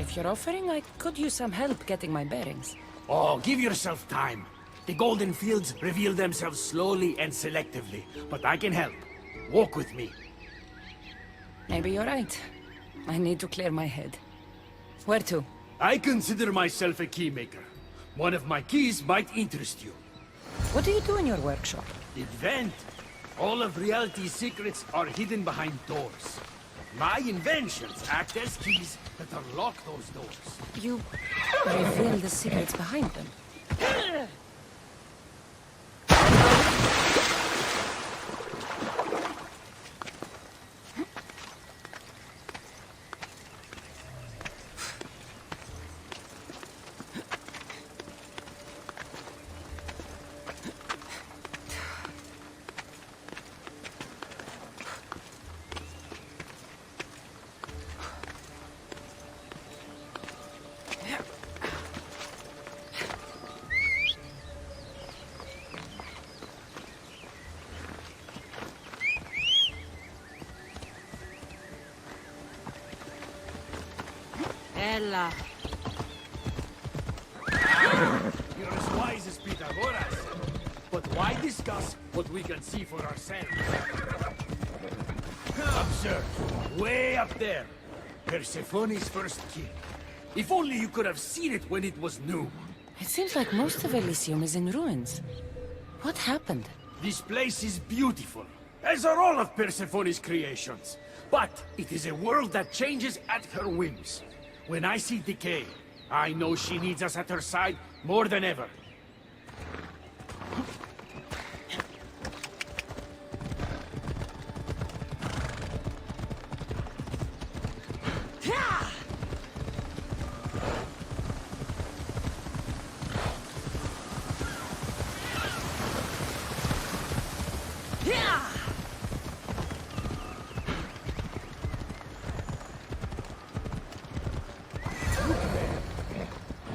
If you're offering, I could use some help getting my bearings. Oh, give yourself time. The golden fields reveal themselves slowly and selectively, but I can help. Walk with me. Maybe you're right. I need to clear my head. Where to? I consider myself a keymaker. One of my keys might interest you. What do you do in your workshop? Invent. All of reality's secrets are hidden behind doors. My inventions act as keys that unlock those doors. You reveal the secrets behind them. Ella. You're as wise as Pythagoras. But why discuss what we can see for ourselves? Observe, way up there, Persephone's first key. If only you could have seen it when it was new. It seems like most of Elysium is in ruins. What happened? This place is beautiful, as are all of Persephone's creations. But it is a world that changes at her whims. When I see decay, I know she needs us at her side more than ever.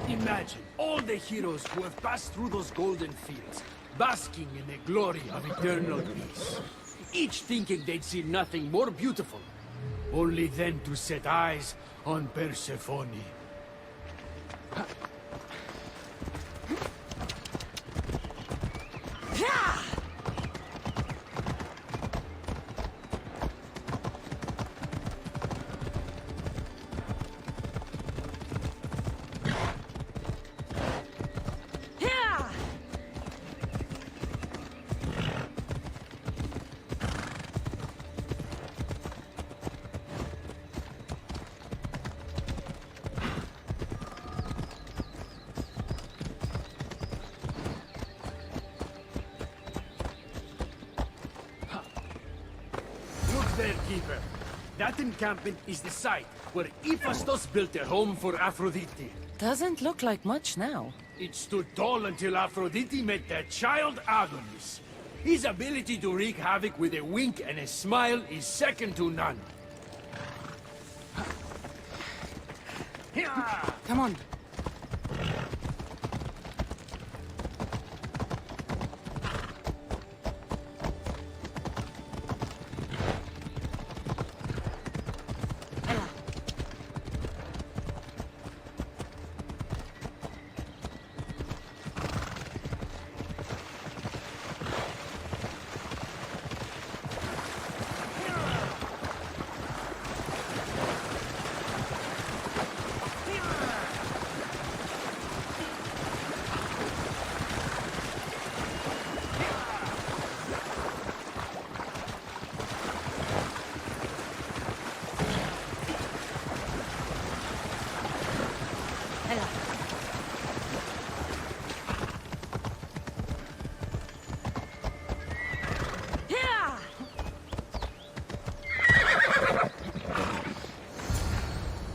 Imagine all the heroes who have passed through those golden fields, basking in the glory of eternal peace. Each thinking they'd see nothing more beautiful, only then to set eyes on Persephone. There, Keeper. That encampment is the site where Hephaestus built a home for Aphrodite. Doesn't look like much now. It stood tall until Aphrodite met their child Adonis. His ability to wreak havoc with a wink and a smile is second to none. Come on.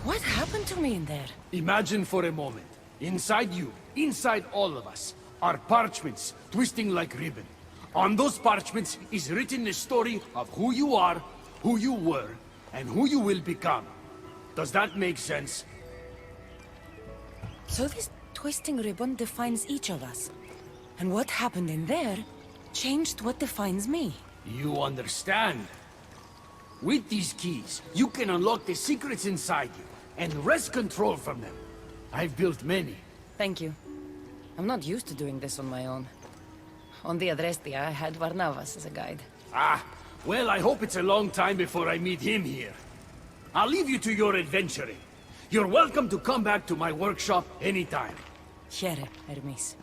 What happened to me in there? Imagine for a moment. Inside you, inside all of us, are parchments twisting like ribbon. On those parchments is written the story of who you are, who you were, and who you will become. Does that make sense? So this twisting ribbon defines each of us. And what happened in there changed what defines me. You understand. With these keys, you can unlock the secrets inside you. and wrest control from them. I've built many. Thank you. I'm not used to doing this on my own. On the Adrestia, I had Varnavas as a guide. Ah, well, I hope it's a long time before I meet him here. I'll leave you to your adventuring. You're welcome to come back to my workshop anytime. Here, Hermes.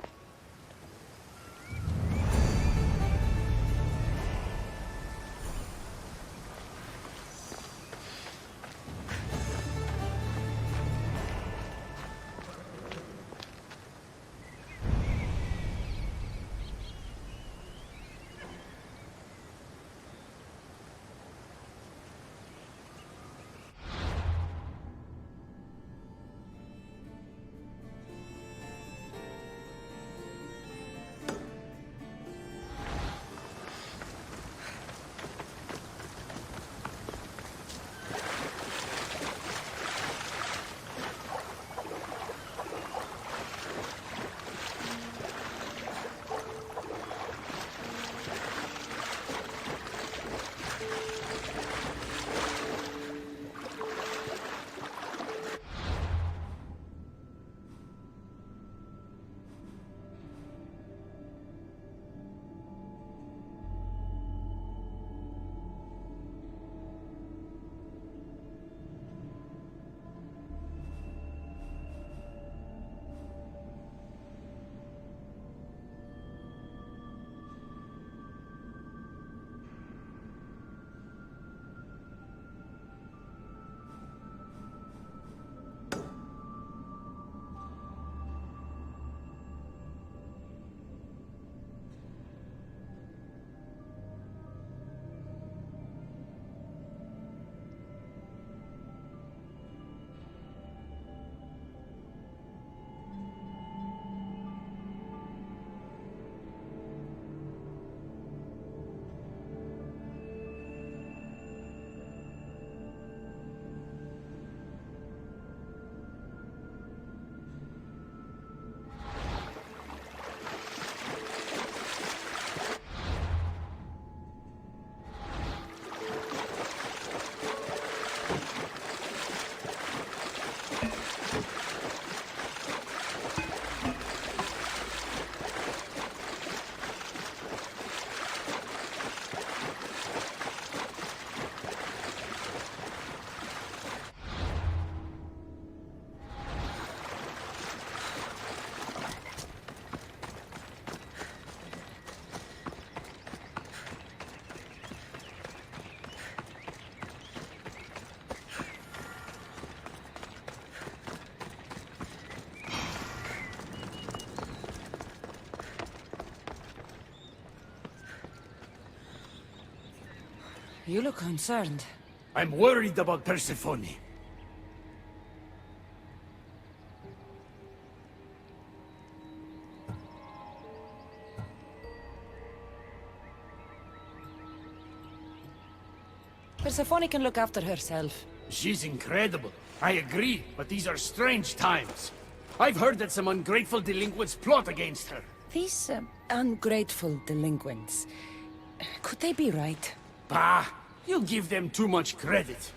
You look concerned. I'm worried about Persephone. Persephone can look after herself. She's incredible. I agree, but these are strange times. I've heard that some ungrateful delinquents plot against her. These ungrateful delinquents. Could they be right? Bah! You give them too much credit.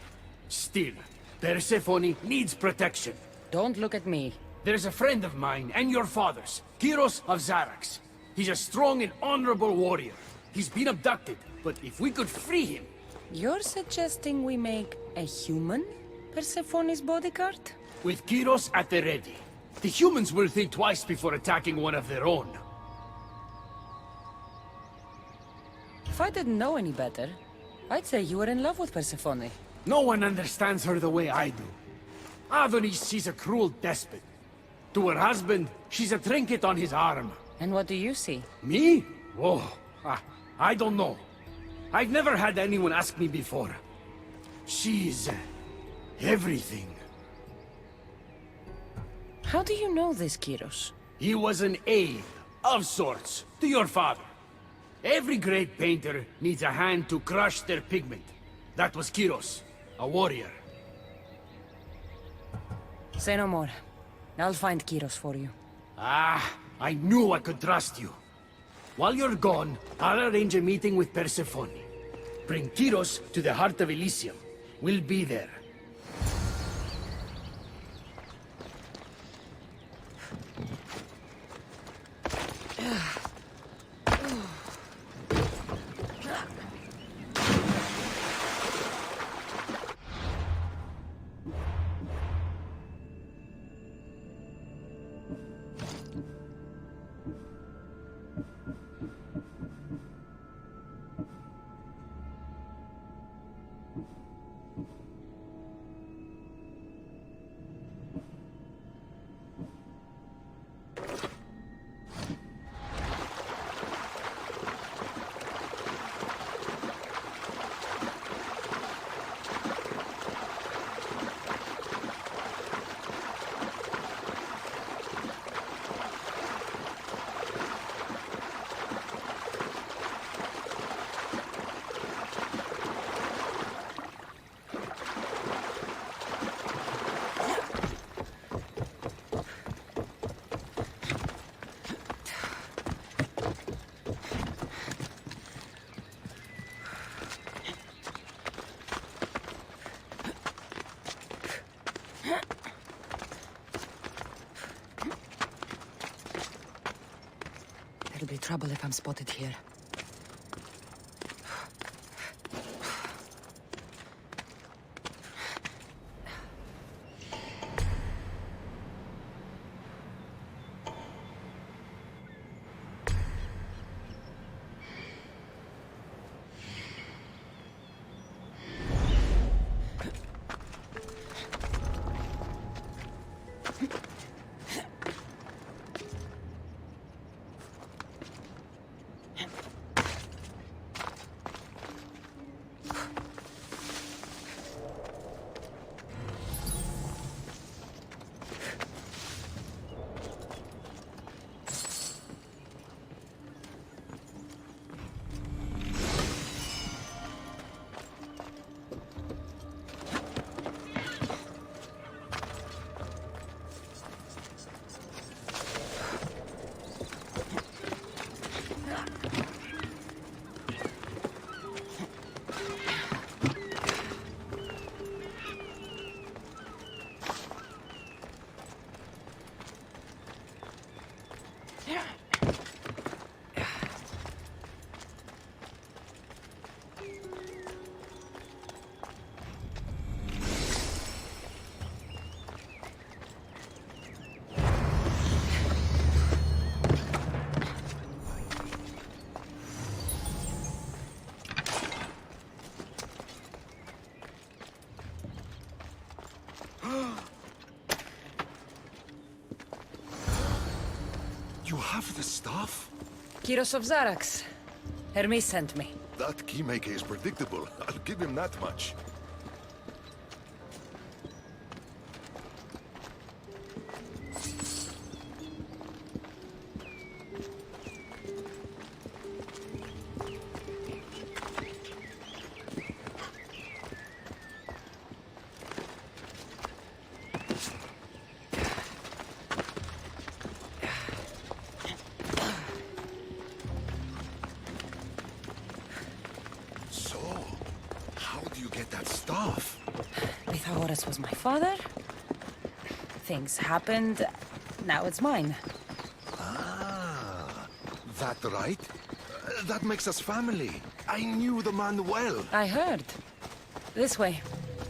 Still, Persephone needs protection. Don't look at me. There's a friend of mine, and your father's, Kyros of Zarax. He's a strong and honorable warrior. He's been abducted, but if we could free him... You're suggesting we make a human Persephone's bodyguard? With Kyros at the ready, the humans will think twice before attacking one of their own. If I didn't know any better, I'd say you were in love with Persephone. No one understands her the way I do. Adonis, she's a cruel despot. To her husband, she's a trinket on his arm. And what do you see? Me? Oh, I don't know. I've never had anyone ask me before. She's... everything. How do you know this, Kyros? He was an aide, of sorts, to your father. Every great painter needs a hand to crush their pigment. That was Kyros, a warrior. Say no more. I'll find Kyros for you. Ah, I knew I could trust you. While you're gone, I'll arrange a meeting with Persephone. Bring Kyros to the heart of Elysium. We'll be there. There'll be trouble if I'm spotted here. You have the staff? Kyros of Zarax. Hermes sent me. That keymaker is predictable. I'll give him that much. So, how do you get that staff? Pythagoras was my father. Things happened. Now it's mine. Ah, that right? That makes us family. I knew the man well. I heard. This way.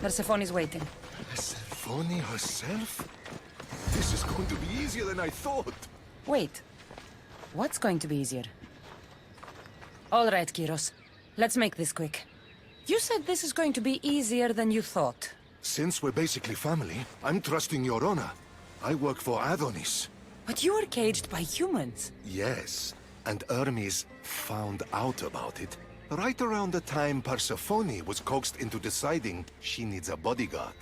Persephone's waiting. Persephone herself? This is going to be easier than I thought. Wait. What's going to be easier? All right, Kyros. Let's make this quick. You said this is going to be easier than you thought. Since we're basically family, I'm trusting your honor. I work for Adonis. But you were caged by humans. Yes, and Hermes found out about it right around the time Persephone was coaxed into deciding she needs a bodyguard.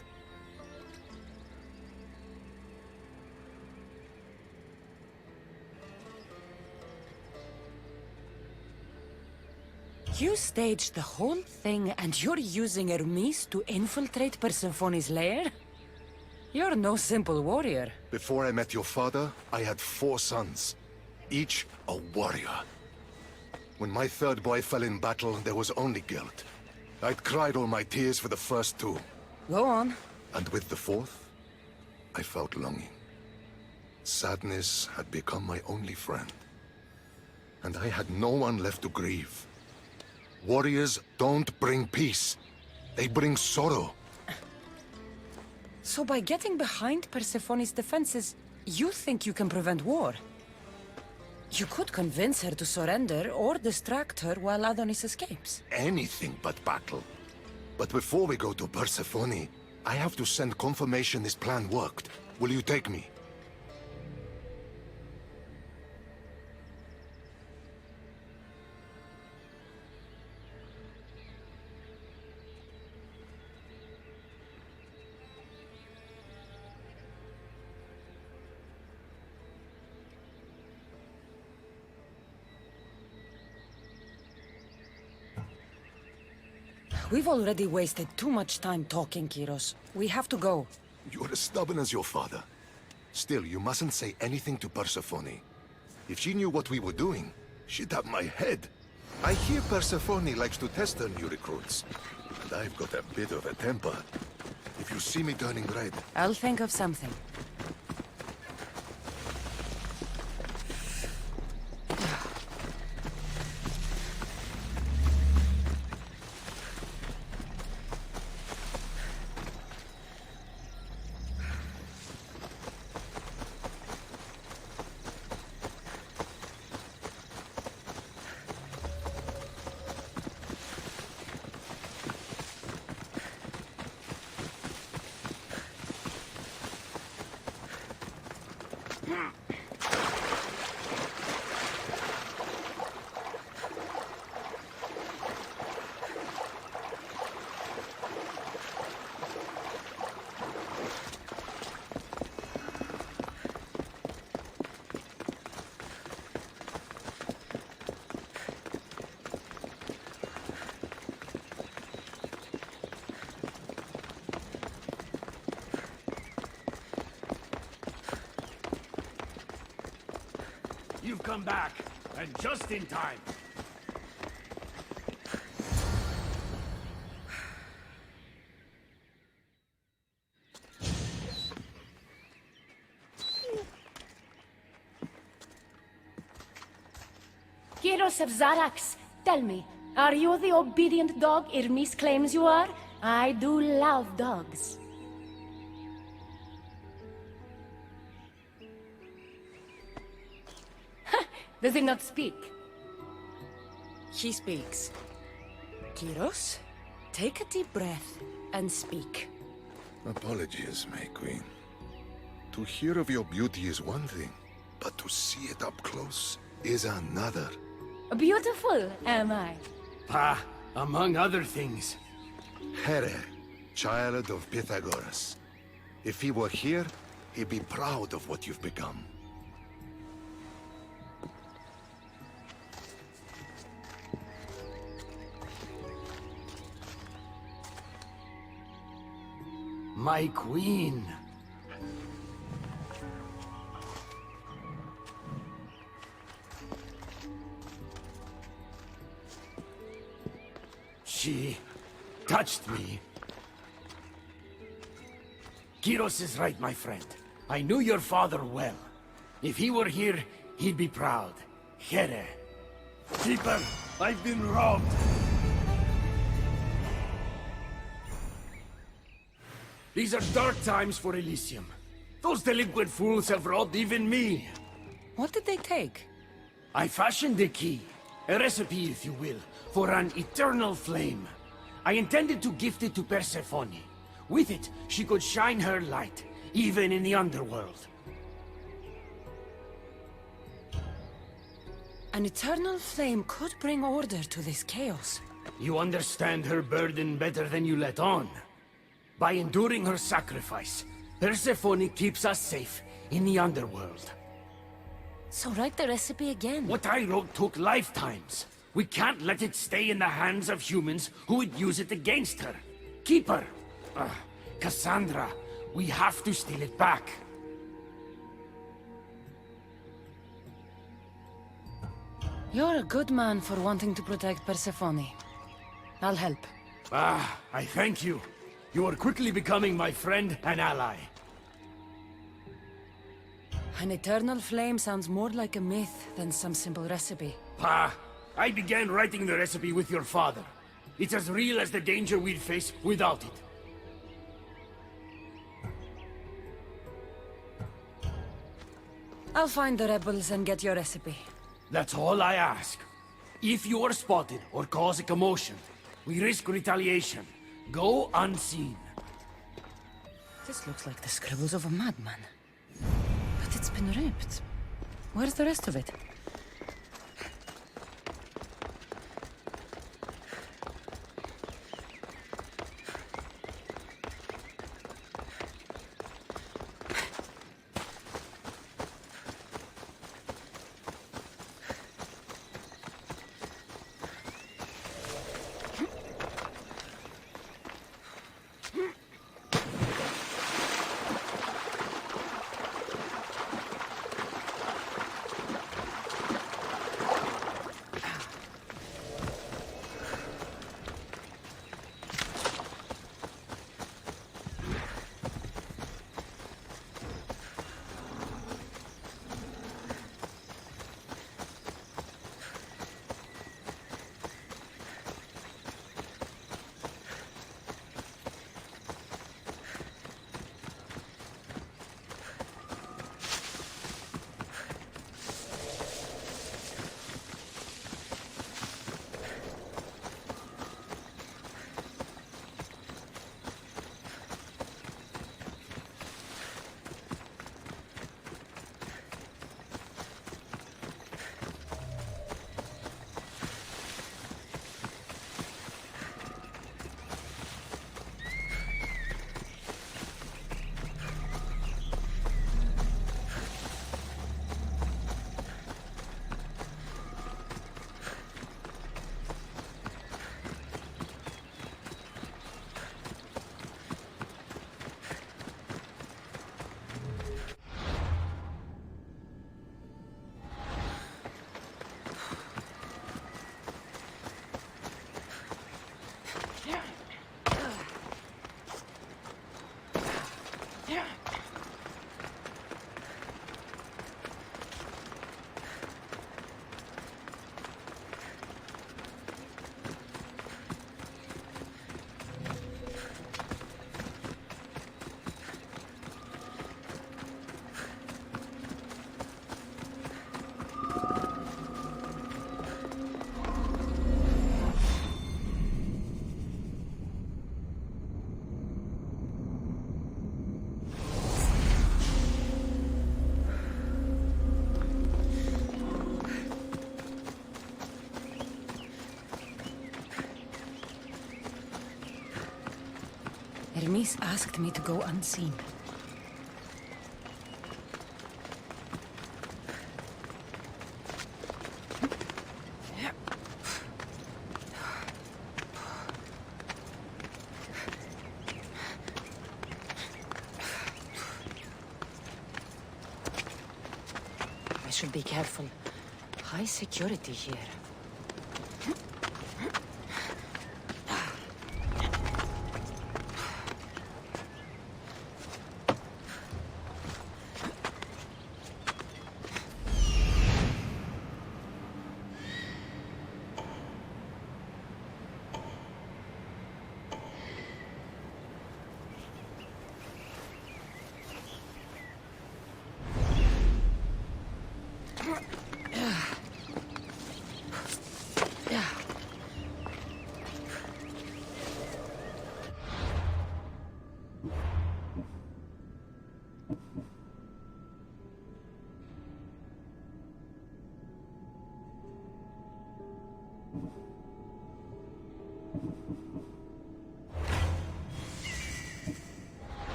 You staged the whole thing and you're using Hermes to infiltrate Persephone's lair? You're no simple warrior. Before I met your father, I had 4 sons, each a warrior. When my third boy fell in battle, there was only guilt. I'd cried all my tears for the first 2. Go on. And with the 4th, I felt longing. Sadness had become my only friend. And I had no one left to grieve. Warriors don't bring peace. They bring sorrow. So by getting behind Persephone's defenses, you think you can prevent war? You could convince her to surrender or distract her while Adonis escapes. Anything but battle. But before we go to Persephone, I have to send confirmation this plan worked. Will you take me? We've already wasted too much time talking, Kyros. We have to go. You're as stubborn as your father. Still, you mustn't say anything to Persephone. If she knew what we were doing, she'd have my head. I hear Persephone likes to test her new recruits. And I've got a bit of a temper. If you see me turning red, I'll think of something. You've come back, and just in time. Gyros of Zarax, tell me, are you the obedient dog Irmis claims you are? I do love dogs. Does he not speak? He speaks. Kyros, take a deep breath and speak. apologies, my queen. To hear of your beauty is one thing, but to see it up close is another. Beautiful, am I? Ah, among other things. Here, child of Pythagoras. If he were here, he'd be proud of what you've become. My queen. She touched me. Kyros is right, my friend. I knew your father well. If he were here, he'd be proud. Here. Keeper, I've been robbed. These are dark times for Elysium. Those delinquent fools have robbed even me. What did they take? I fashioned a key, a recipe if you will, for an eternal flame. I intended to gift it to Persephone. With it, she could shine her light, even in the underworld. An eternal flame could bring order to this chaos. You understand her burden better than you let on. By enduring her sacrifice, Persephone keeps us safe in the underworld. So write the recipe again. What I wrote took lifetimes. We can't let it stay in the hands of humans who would use it against her. Keep her. Kassandra, we have to steal it back. You're a good man for wanting to protect Persephone. I'll help. I thank you. You are quickly becoming my friend and ally. An eternal flame sounds more like a myth than some simple recipe. I began writing the recipe with your father. It's as real as the danger we'd face without it. I'll find the rebels and get your recipe. That's all I ask. If you are spotted or cause a commotion, we risk retaliation. Go unseen. This looks like the scribbles of a madman. But it's been ripped. Where's the rest of it? Hermes asked me to go unseen. I should be careful. High security here.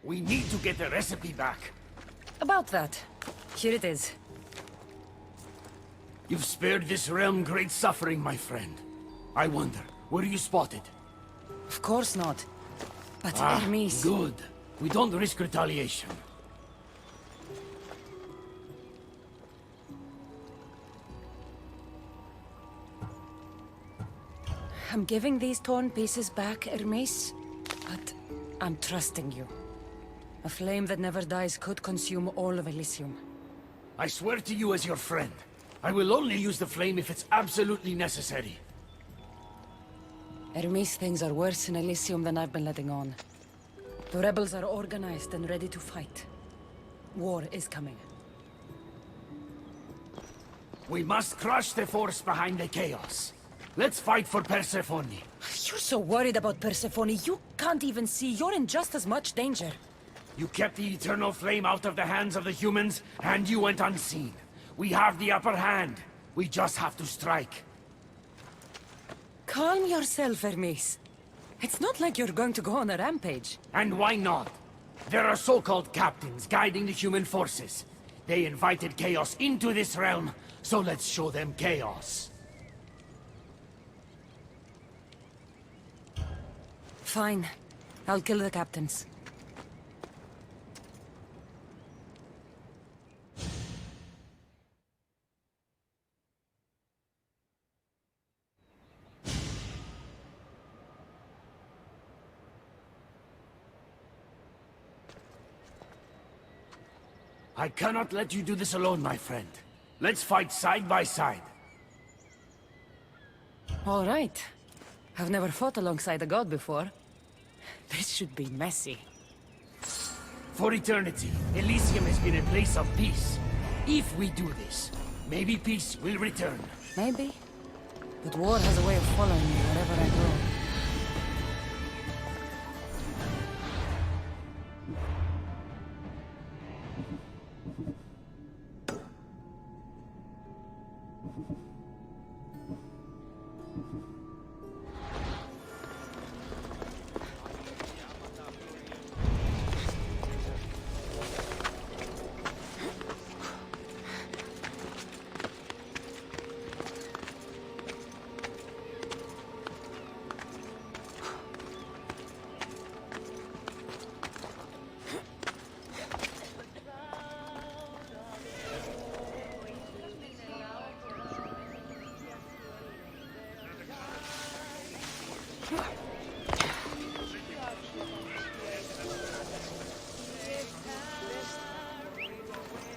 We need to get the recipe back. About that. Here it is. You've spared this realm great suffering, my friend. I wonder, were you spotted? Of course not. But Hermes... Good. We don't risk retaliation. I'm giving these torn pieces back, Hermes. But I'm trusting you. A flame that never dies could consume all of Elysium. I swear to you as your friend. I will only use the flame if it's absolutely necessary. Hermes, things are worse in Elysium than I've been letting on. The rebels are organized and ready to fight. War is coming. We must crush the force behind the chaos. Let's fight for Persephone. You're so worried about Persephone, you can't even see you're in just as much danger. You kept the eternal flame out of the hands of the humans, and you went unseen. We have the upper hand. We just have to strike. Calm yourself, Hermes. It's not like you're going to go on a rampage. And why not? There are so-called captains guiding the human forces. They invited chaos into this realm, so let's show them chaos. Fine. I'll kill the captains. I cannot let you do this alone, my friend. Let's fight side by side. All right. I've never fought alongside a god before. This should be messy. For eternity, Elysium has been a place of peace. If we do this, maybe peace will return. Maybe. But war has a way of following me wherever I go.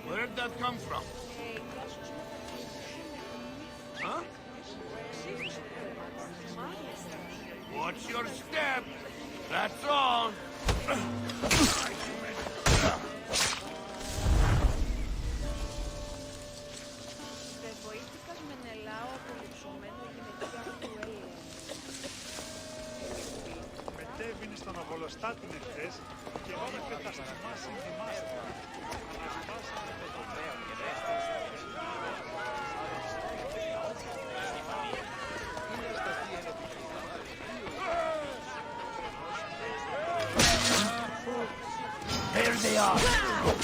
Where'd that come from? Huh? Watch your step. That's all. Μετέβηνε στον Αβολοστάτην εχθές και είπε τα στιμάσει δημάστηκα. Αναζημάσανε το τομέα. There they are!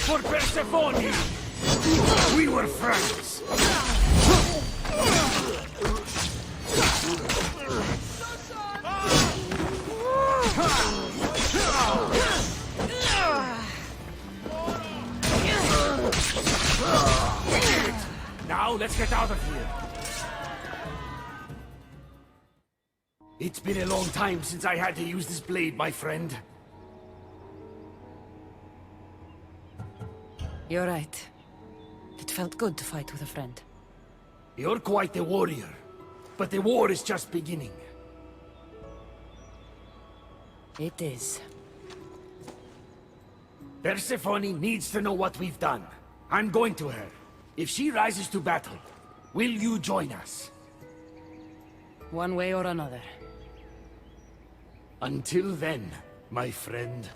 For Persephone! We were friends! Now let's get out of here. It's been a long time since I had to use this blade, my friend. You're right. It felt good to fight with a friend. You're quite a warrior, but the war is just beginning. It is. Persephone needs to know what we've done. I'm going to her. If she rises to battle, will you join us? One way or another. Until then, my friend.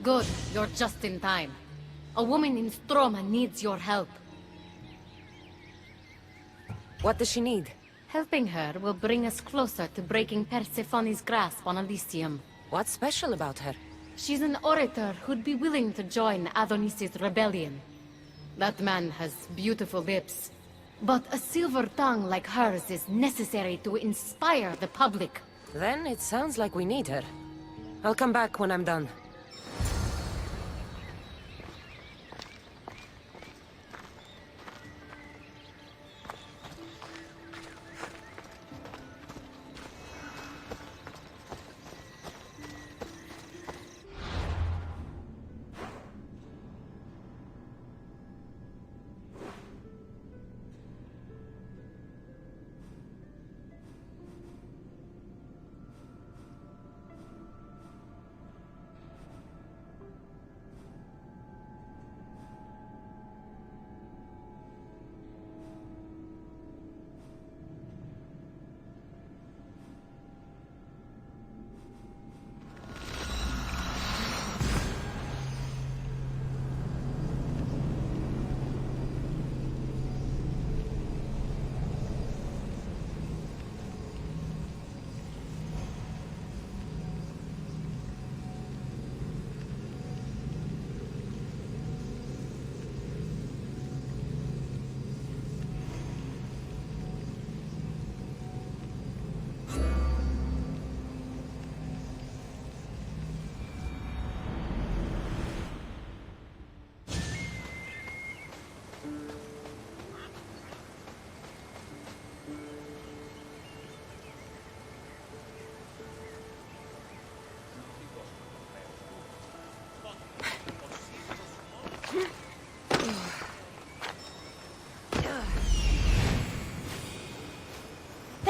Good, you're just in time. A woman in Stroma needs your help. What does she need? Helping her will bring us closer to breaking Persephone's grasp on Elysium. What's special about her? She's an orator who'd be willing to join Adonis's rebellion. That man has beautiful lips, but a silver tongue like hers is necessary to inspire the public. Then it sounds like we need her. I'll come back when I'm done.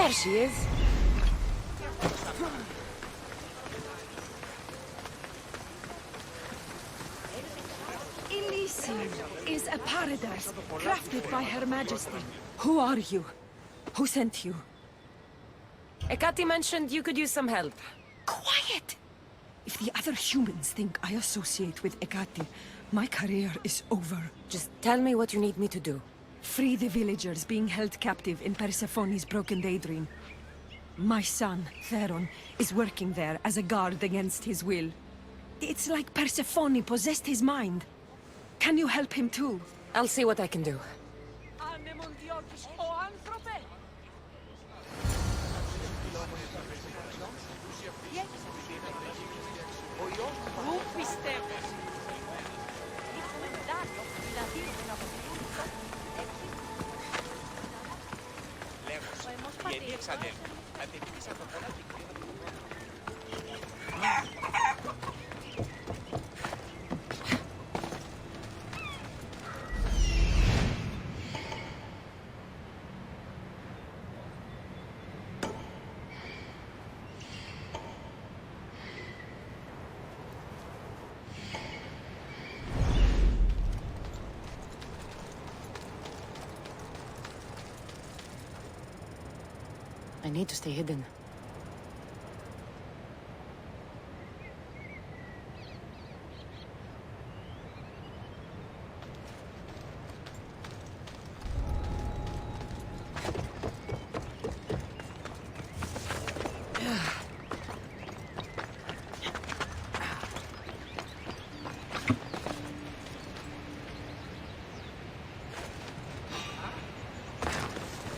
There she is. Elysium is a paradise crafted by Her Majesty. Who are you? Who sent you? Ekati mentioned you could use some help. Quiet! If the other humans think I associate with Ekati, my career is over. Just tell me what you need me to do. Free the villagers being held captive in Persephone's broken daydream. My son, Theron, is working there as a guard against his will. It's like Persephone possessed his mind. Can you help him too? I'll see what I can do. I need to stay hidden.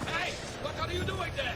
Hey! What are you doing there?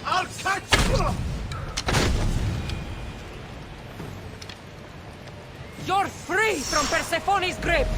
I'll catch you! You're free from Persephone's grip!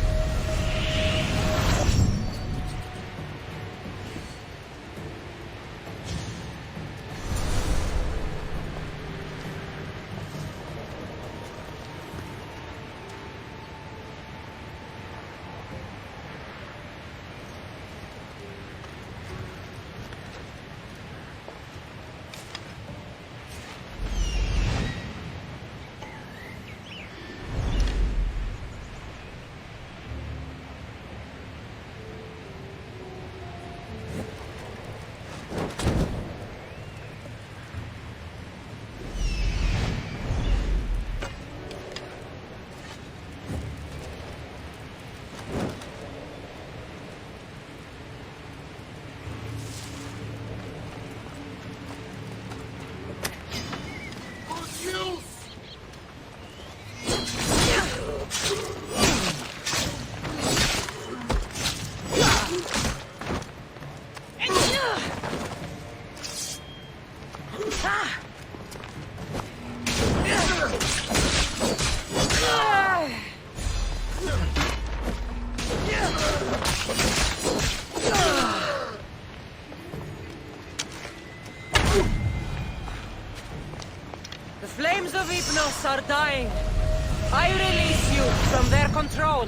The flames of Hypnos are dying. I release you from their control.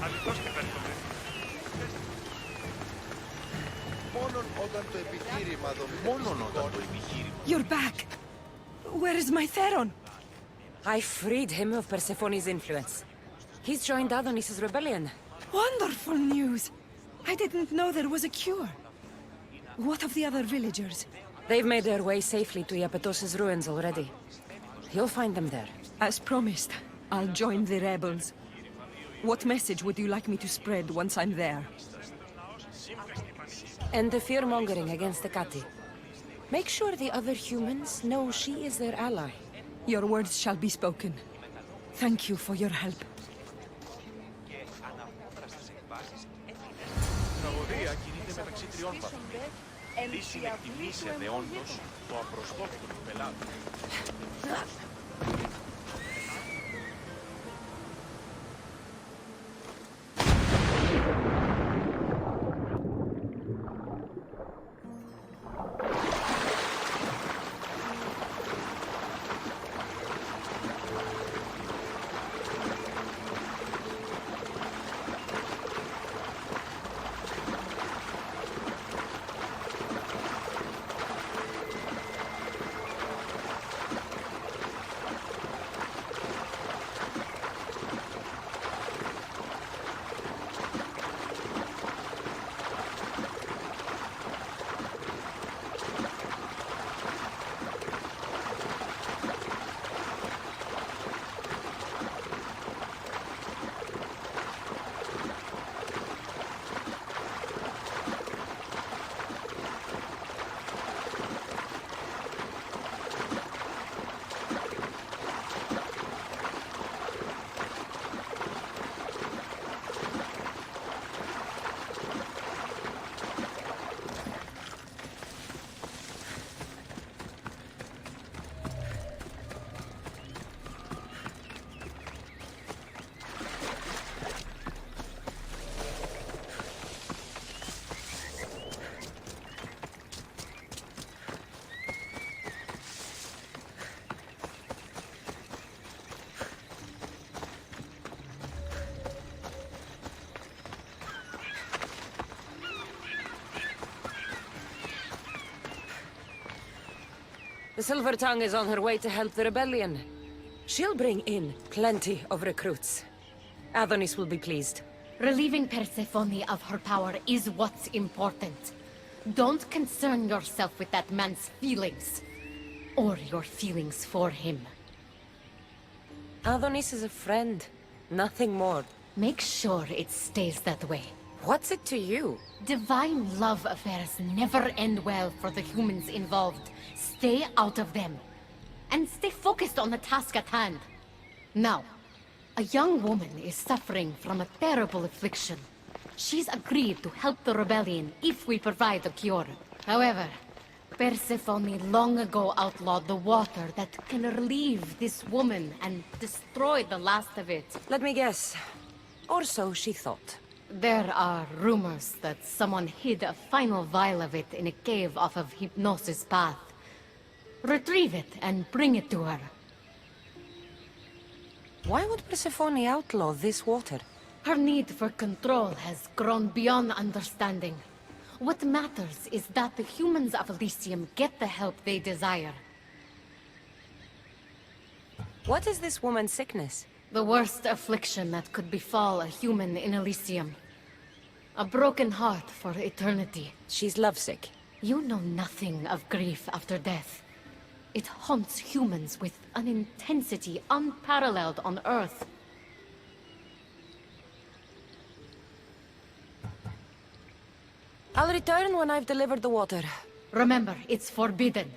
Αληθώς και φέρνουμε. Μόνον όταν το επιχείρημα You're back! Where is my Theron? I freed him of Persephone's influence. He's joined Adonis's rebellion. Wonderful news! I didn't know there was a cure. What of the other villagers? They've made their way safely to Iapetos's ruins already. You'll find them there. As promised, I'll join the rebels. What message would you like me to spread once I'm there? End the fear-mongering against the Kati. Make sure the other humans know she is their ally. Your words shall be spoken. Thank you for your help. Η τραγωδία κινείται μεταξύ τριών βαθμών. Τι συνεκτιμήσετε όντως το απροσδόκητο του πελάτου. The Silver Tongue is on her way to help the rebellion. She'll bring in plenty of recruits. Adonis will be pleased. Relieving Persephone of her power is what's important. Don't concern yourself with that man's feelings. Or your feelings for him. Adonis is a friend, nothing more. Make sure it stays that way. What's it to you? Divine love affairs never end well for the humans involved. Stay out of them. And stay focused on the task at hand. Now, a young woman is suffering from a terrible affliction. She's agreed to help the rebellion if we provide a cure. However, Persephone long ago outlawed the water that can relieve this woman and destroy the last of it. Let me guess. Or so she thought. There are rumors that someone hid a final vial of it in a cave off of Hypnosis Path. Retrieve it and bring it to her. Why would Persephone outlaw this water? Her need for control has grown beyond understanding. What matters is that the humans of Elysium get the help they desire. What is this woman's sickness? The worst affliction that could befall a human in Elysium. A broken heart for eternity. She's lovesick. You know nothing of grief after death. It haunts humans with an intensity unparalleled on Earth. I'll return when I've delivered the water. Remember, it's forbidden.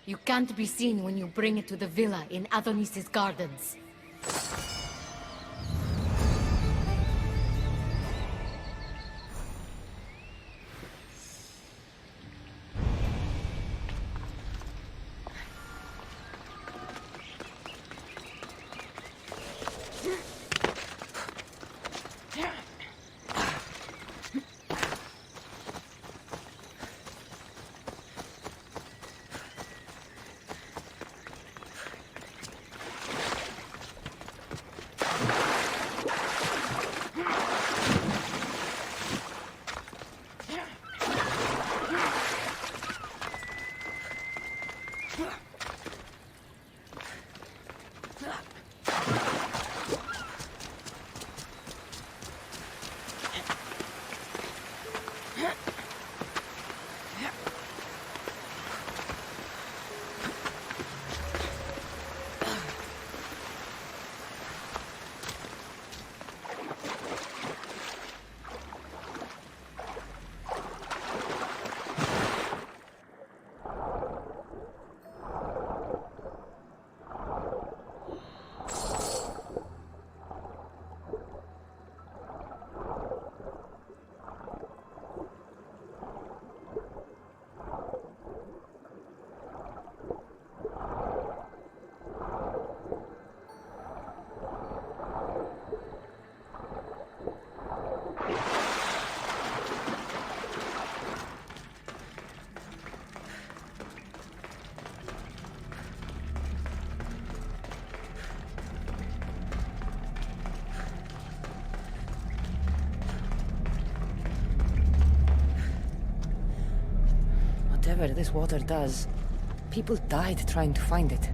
You can't be seen when you bring it to the villa in Adonis's gardens. Whatever this water does, people died trying to find it.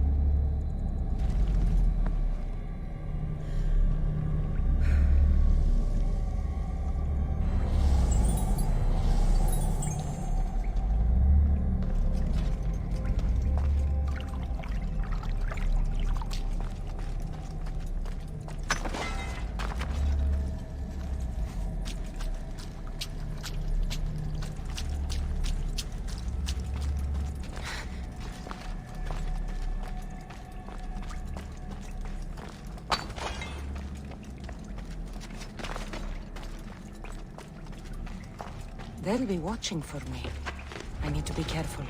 They'll be watching for me. I need to be careful.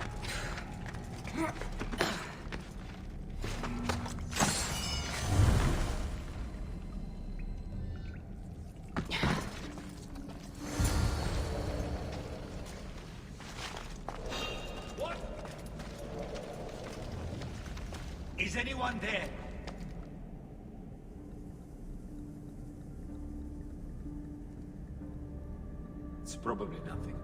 What? Is anyone there? It's probably nothing.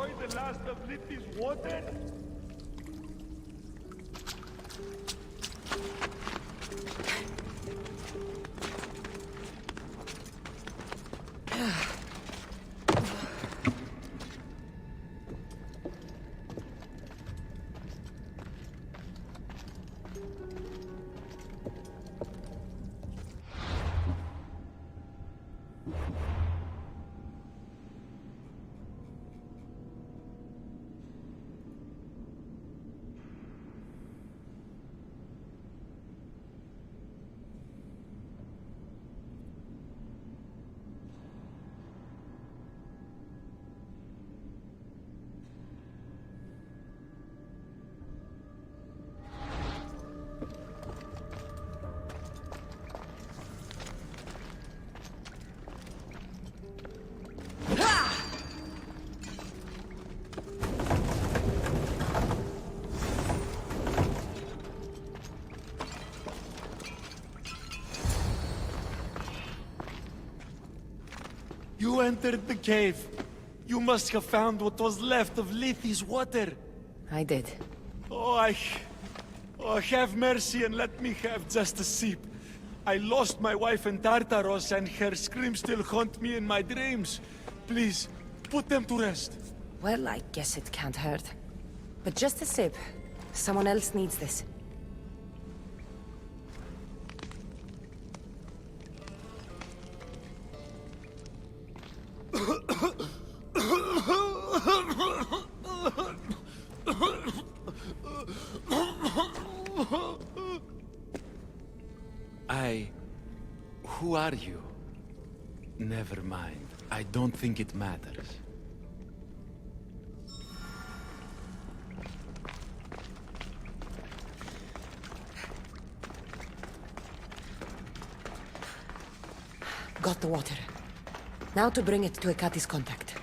destroy the last of Liffey's water? You entered the cave. You must have found what was left of Lethi's water. I did. Oh, have mercy and let me have just a sip. I lost my wife in Tartaros and her screams still haunt me in my dreams. Please, put them to rest. Well, I guess it can't hurt. But just a sip. Someone else needs this. Who are you? Never mind. I don't think it matters. Got the water. Now to bring it to Ekati's contact.